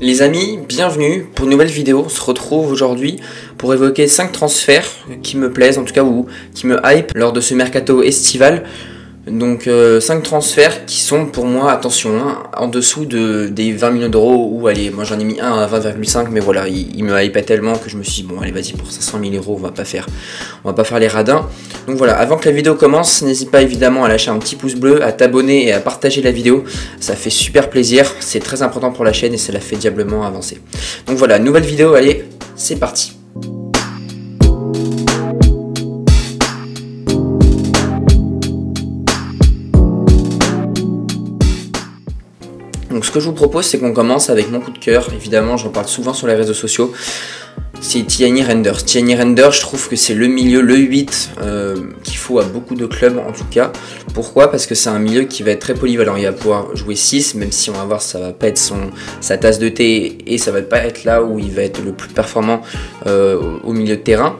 Les amis, bienvenue pour une nouvelle vidéo. On se retrouve aujourd'hui pour évoquer 5 transferts qui me plaisent, en tout cas, ou qui me hype lors de ce mercato estival. Donc 5 transferts qui sont pour moi, attention, en dessous des 20 millions d'euros, ou allez, moi j'en ai mis un à 20,5, mais voilà, il me hypait tellement que je me suis dit, bon allez vas-y, pour 500 000 euros, on va pas faire les radins. Donc voilà, avant que la vidéo commence, n'hésite pas évidemment à lâcher un petit pouce bleu, à t'abonner et à partager la vidéo, ça fait super plaisir, c'est très important pour la chaîne et ça la fait diablement avancer. Donc voilà, nouvelle vidéo, allez, c'est parti. Donc ce que je vous propose, c'est qu'on commence avec mon coup de cœur. Évidemment, j'en parle souvent sur les réseaux sociaux. C'est Tierney Reinders. Tierney Reinders, je trouve que c'est le milieu, le 8 qu'il faut à beaucoup de clubs en tout cas. Pourquoi? Parce que c'est un milieu qui va être très polyvalent. Il va pouvoir jouer 6, même si on va voir ça va pas être sa tasse de thé et ça va pas être là où il va être le plus performant au milieu de terrain.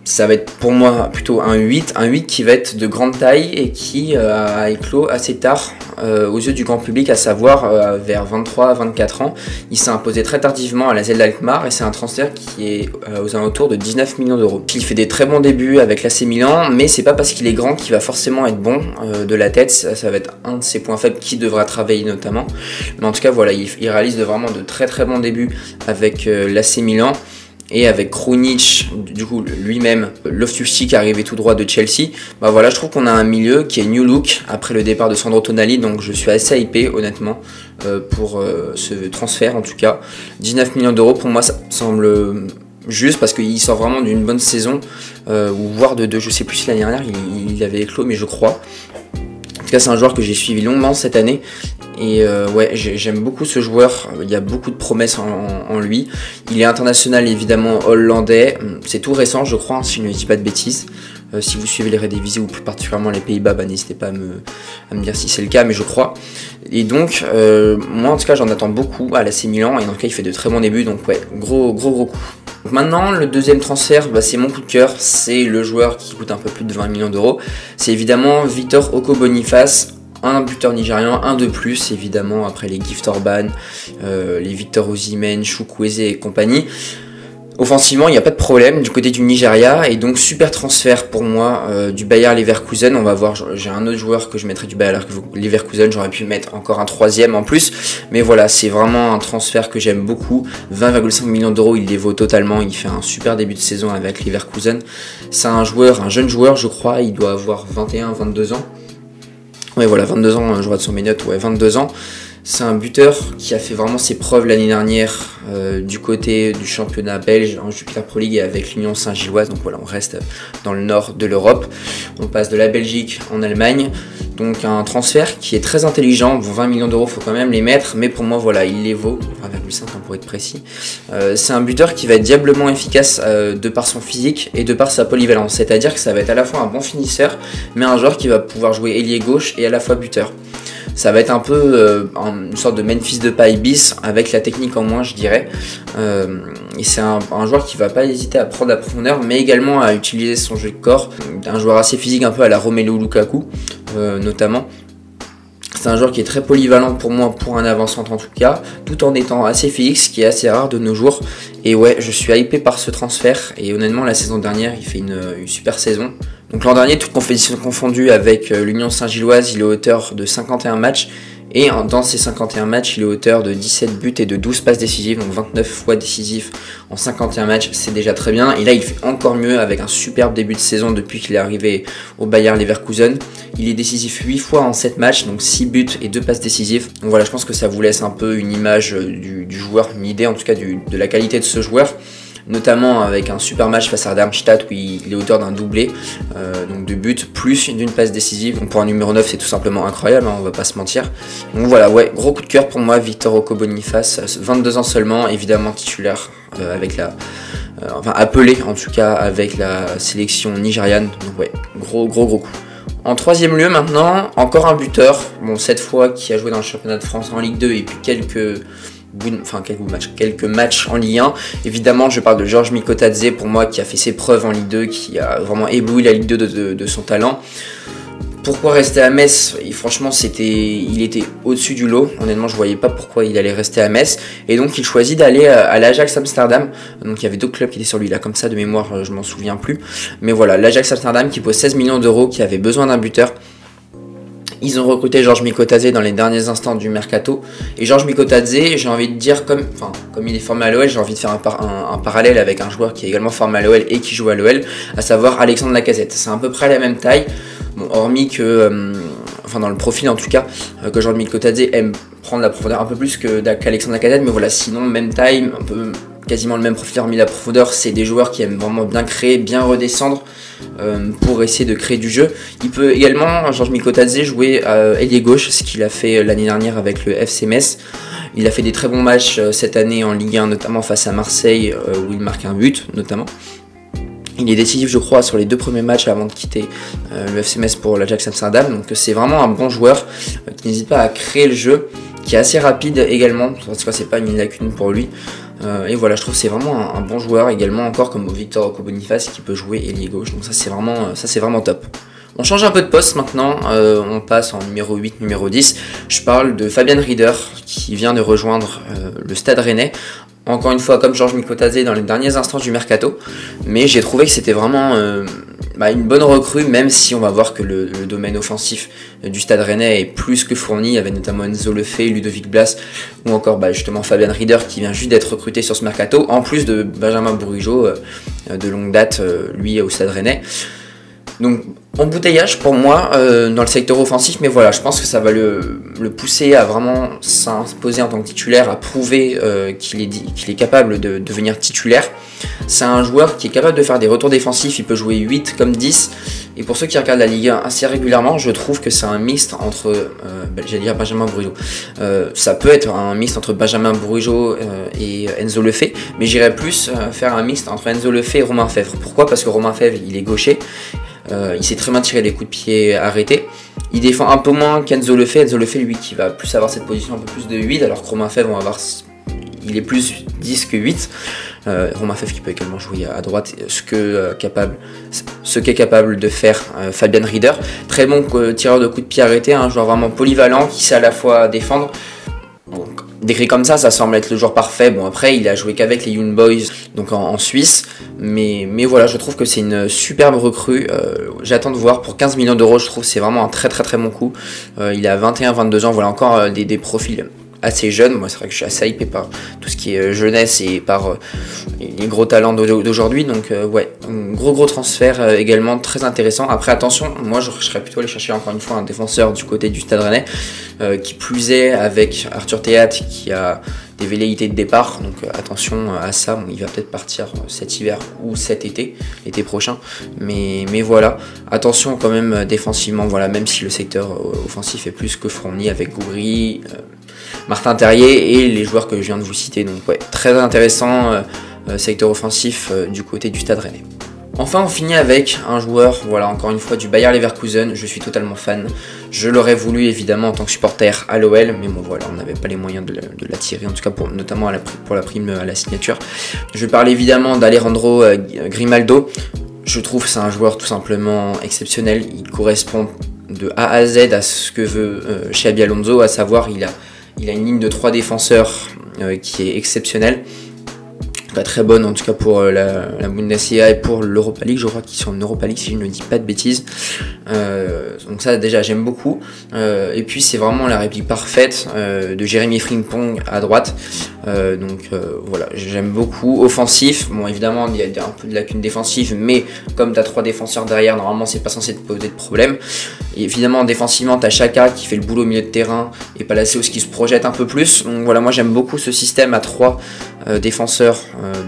Ça va être pour moi plutôt un 8 qui va être de grande taille et qui a éclos assez tard aux yeux du grand public, à savoir vers 23-24 ans. Il s'est imposé très tardivement à la l'AZ Alkmaar et c'est un transfert qui est aux alentours de 19 millions d'euros. Il fait des très bons débuts avec l'AC Milan, mais c'est pas parce qu'il est grand qu'il va forcément être bon de la tête. Ça va être un de ses points faibles qui devra travailler notamment. Mais en tout cas voilà, il réalise vraiment de très bons débuts avec l'AC Milan. Et avec Krunic, du coup lui-même, Loftus-Cheek arrivé tout droit de Chelsea, bah voilà, je trouve qu'on a un milieu qui est new look après le départ de Sandro Tonali, donc je suis assez hypé honnêtement pour ce transfert en tout cas. 19 millions d'euros pour moi ça semble juste parce qu'il sort vraiment d'une bonne saison, ou voire de je sais plus si l'année dernière il avait éclos, mais je crois. En tout cas c'est un joueur que j'ai suivi longuement cette année. Et ouais, j'aime beaucoup ce joueur, il y a beaucoup de promesses en lui. Il est international évidemment hollandais, c'est tout récent je crois, si je ne dis pas de bêtises. Si vous suivez les Eredivisie ou plus particulièrement les Pays-Bas, bah, n'hésitez pas à me dire si c'est le cas, mais je crois. Et donc, moi en tout cas j'en attends beaucoup à l'AC Milan, et dans le cas il fait de très bons débuts, donc ouais, gros coup. Donc maintenant, le deuxième transfert, bah, c'est mon coup de cœur, c'est le joueur qui coûte un peu plus de 20 millions d'euros. C'est évidemment Victor Oko-Boniface. Un buteur nigérian, un de plus évidemment après les Gift Orban, les Victor Osimhen, Chukwueze et compagnie. Offensivement, il n'y a pas de problème du côté du Nigeria, et donc super transfert pour moi du Bayer Leverkusen. On va voir, j'ai un autre joueur que je mettrai du Bayer Leverkusen, j'aurais pu mettre encore un troisième en plus, mais voilà, c'est vraiment un transfert que j'aime beaucoup. 20,5 millions d'euros, il les vaut totalement, il fait un super début de saison avec Leverkusen. C'est un jeune joueur je crois, il doit avoir 21-22 ans. Ouais voilà, 22 ans, je vois de sur mes notes, ouais 22 ans. C'est un buteur qui a fait vraiment ses preuves l'année dernière du côté du championnat belge en Jupiler Pro League et avec l'Union Saint-Gilloise. Donc voilà, on reste dans le nord de l'Europe. On passe de la Belgique en Allemagne. Donc un transfert qui est très intelligent. Bon, 20 millions d'euros, faut quand même les mettre. Mais pour moi, voilà, il les vaut. 20,5 pour être précis. C'est un buteur qui va être diablement efficace de par son physique et de par sa polyvalence. C'est-à-dire que ça va être à la fois un bon finisseur, mais un joueur qui va pouvoir jouer ailier gauche et à la fois buteur. Ça va être un peu une sorte de Memphis Depay bis avec la technique en moins, je dirais. Et c'est un joueur qui va pas hésiter à prendre la profondeur, mais également à utiliser son jeu de corps. Un joueur assez physique, un peu à la Romelu Lukaku notamment. C'est un joueur qui est très polyvalent pour moi, pour un avant-centre en tout cas, tout en étant assez physique, ce qui est assez rare de nos jours. Et ouais, je suis hypé par ce transfert, et honnêtement la saison dernière il fait une super saison. Donc l'an dernier, toute compétition confondue avec l'Union Saint-Gilloise, il est auteur de 51 matchs, et dans ces 51 matchs, il est auteur de 17 buts et de 12 passes décisives, donc 29 fois décisif en 51 matchs, c'est déjà très bien. Et là, il fait encore mieux avec un superbe début de saison depuis qu'il est arrivé au Bayer Leverkusen. Il est décisif 8 fois en 7 matchs, donc 6 buts et 2 passes décisives. Donc voilà, je pense que ça vous laisse un peu une image du joueur, une idée en tout cas de la qualité de ce joueur. Notamment avec un super match face à Darmstadt où il est auteur d'un doublé, donc de buts plus d'une passe décisive. Donc pour un numéro 9 c'est tout simplement incroyable, hein, on va pas se mentir. Donc voilà, ouais, gros coup de cœur pour moi, Victor Oko-Boniface, 22 ans seulement, évidemment titulaire avec enfin appelé en tout cas avec la sélection nigériane. Donc ouais, gros coup. En troisième lieu maintenant, encore un buteur, bon cette fois qui a joué dans le championnat de France en Ligue 2 et puis quelques matchs en Ligue 1. Évidemment, je parle de Georges Mikotadze, pour moi, qui a fait ses preuves en Ligue 2, qui a vraiment ébloui la Ligue 2 de son talent. Pourquoi rester à Metz? Et franchement, il était au-dessus du lot. Honnêtement, je voyais pas pourquoi il allait rester à Metz. Et donc, il choisit d'aller à l'Ajax Amsterdam. Donc, il y avait d'autres clubs qui étaient sur lui là, comme ça de mémoire, je m'en souviens plus. Mais voilà, l'Ajax Amsterdam qui pose 16 millions d'euros, qui avait besoin d'un buteur. Ils ont recruté Georges Mikotadze dans les derniers instants du mercato. Et Georges Mikotadze, j'ai envie de dire, comme il est formé à l'OL, j'ai envie de faire un parallèle avec un joueur qui est également formé à l'OL et qui joue à l'OL, à savoir Alexandre Lacazette. C'est à peu près la même taille, bon, hormis que, dans le profil en tout cas, que Georges Mikotadze aime prendre la profondeur un peu plus qu'Alexandre Lacazette. Mais voilà, sinon, même taille, un peu quasiment le même profil hormis la profondeur. C'est des joueurs qui aiment vraiment bien créer, bien redescendre pour essayer de créer du jeu. Il peut également, Georges Mikotadze, jouer ailier gauche, ce qu'il a fait l'année dernière avec le FC Metz. Il a fait des très bons matchs cette année en Ligue 1, notamment face à Marseille, où il marque un but notamment. Il est décisif, je crois, sur les 2 premiers matchs avant de quitter le FC Metz pour l'Ajax Amsterdam. Donc c'est vraiment un bon joueur qui n'hésite pas à créer le jeu, qui est assez rapide également. En tout cas, c'est pas une lacune pour lui. Et voilà, je trouve que c'est vraiment un bon joueur également, encore comme Victor Okobo-Boniface qui peut jouer ailier gauche. Donc ça c'est vraiment top. On change un peu de poste maintenant, on passe en numéro 8, numéro 10. Je parle de Fabian Rieder qui vient de rejoindre le Stade Rennais. Encore une fois, comme Georges Mikotadze dans les derniers instants du mercato. Mais j'ai trouvé que c'était vraiment une bonne recrue, même si on va voir que le domaine offensif du Stade Rennais est plus que fourni. Il y avait notamment Enzo Lefebvre, Ludovic Blas ou encore justement Fabian Rieder qui vient juste d'être recruté sur ce mercato, en plus de Benjamin Bourigeaud de longue date, lui au Stade Rennais. Donc embouteillage pour moi dans le secteur offensif, mais voilà, je pense que ça va le pousser à vraiment s'imposer en tant que titulaire, à prouver qu'il est capable de devenir titulaire. C'est un joueur qui est capable de faire des retours défensifs, il peut jouer 8 comme 10, et pour ceux qui regardent la Ligue 1 assez régulièrement, je trouve que c'est un mixte entre, j'allais dire Benjamin Bourigeaud, ça peut être un mixte entre Benjamin Bourigeaud et Enzo Lefebvre, mais j'irais plus faire un mixte entre Enzo Lefebvre et Romain Fèvre. Pourquoi? Parce que Romain Fèvre, il est gaucher, il sait très bien tirer des coups de pied arrêtés. Il défend un peu moins qu'Enzo Lefebvre. Enzo Lefebvre, lui, qui va plus avoir cette position un peu plus de 8, alors que Romain Fèvre, il est plus 10 que 8. Romain Fèvre qui peut également jouer à droite, ce qu'est capable de faire Fabian Rieder. Très bon tireur de coups de pied arrêtés, un joueur vraiment polyvalent qui sait à la fois défendre. Donc, décrit comme ça semble être le joueur parfait. Bon, après, il a joué qu'avec les Young Boys, donc en Suisse. Mais voilà, je trouve que c'est une superbe recrue. J'attends de voir. Pour 15 millions d'euros, je trouve que c'est vraiment un très très très bon coup. Il a 21-22 ans. Voilà encore des profils assez jeunes. Moi, c'est vrai que je suis assez hypé par tout ce qui est jeunesse et par les gros talents d'aujourd'hui. Donc, ouais, un gros transfert également très intéressant. Après, attention, moi, je serais plutôt allé chercher encore une fois un défenseur du côté du Stade Rennais. Qui plus est avec Arthur Théat qui a des velléités de départ, donc attention à ça. Bon, il va peut-être partir cet hiver ou cet l'été prochain, mais voilà, attention quand même défensivement, voilà, même si le secteur offensif est plus que fourni avec Goubry, Martin Terrier et les joueurs que je viens de vous citer. Donc ouais, très intéressant secteur offensif du côté du Stade Rennais. Enfin, on finit avec un joueur, voilà, encore une fois, du Bayer Leverkusen. Je suis totalement fan. Je l'aurais voulu, évidemment, en tant que supporter à l'OL. Mais bon, voilà, on n'avait pas les moyens de l'attirer, en tout cas, notamment pour la prime à la signature. Je parle évidemment d'Alejandro Grimaldo. Je trouve que c'est un joueur tout simplement exceptionnel. Il correspond de A à Z à ce que veut Xabi Alonso, à savoir, il a une ligne de 3 défenseurs qui est exceptionnelle. Pas très bonne en tout cas pour la Bundesliga et pour l'Europa League, je crois qu'ils sont en Europa League si je ne dis pas de bêtises. Donc ça déjà j'aime beaucoup. Et puis c'est vraiment la réplique parfaite de Jérémy Frimpong à droite. Voilà, j'aime beaucoup. Offensif, bon évidemment il y a un peu de lacune défensive, mais comme tu as 3 défenseurs derrière, normalement c'est pas censé te poser de problème. Et évidemment défensivement tu as Xhaka qui fait le boulot au milieu de terrain et Palacios qui se projette un peu plus. Donc voilà, moi j'aime beaucoup ce système à 3 défenseurs,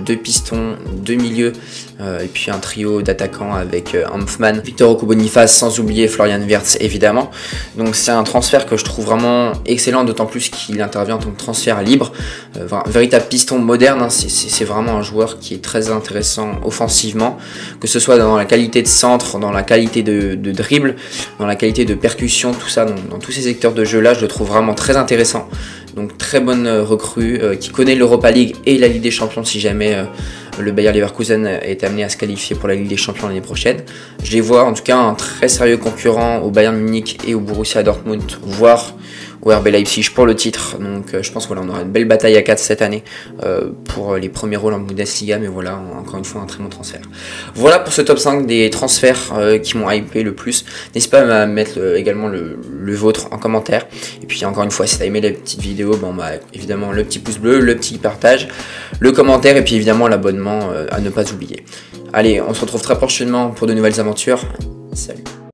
2 pistons, 2 milieux et puis un trio d'attaquants avec Hanfmann, Victor Okobo-Boniface, sans oublier Florian Wirtz évidemment. Donc c'est un transfert que je trouve vraiment excellent, d'autant plus qu'il intervient en tant que transfert libre. Véritable piston moderne, hein, c'est vraiment un joueur qui est très intéressant offensivement, que ce soit dans la qualité de centre, dans la qualité de dribble, dans la qualité de percussion, tout ça, dans tous ces secteurs de jeu là, je le trouve vraiment très intéressant. donc très bonne recrue qui connaît l'Europa League et la Ligue des Champions si jamais le Bayer Leverkusen est amené à se qualifier pour la Ligue des Champions l'année prochaine. Je les vois en tout cas un très sérieux concurrent au Bayern Munich et au Borussia Dortmund, voire au RB Leipzig pour le titre. Donc je pense qu'on aura une belle bataille à 4 cette année pour les premiers rôles en Bundesliga, mais voilà, encore une fois un très bon transfert. Voilà pour ce top 5 des transferts qui m'ont hypé le plus. N'hésitez pas à mettre également le vôtre en commentaire. Et puis encore une fois, si tu as aimé la petite vidéo, évidemment le petit pouce bleu, le petit partage, le commentaire et puis évidemment l'abonnement à ne pas oublier. Allez, on se retrouve très prochainement pour de nouvelles aventures. Salut.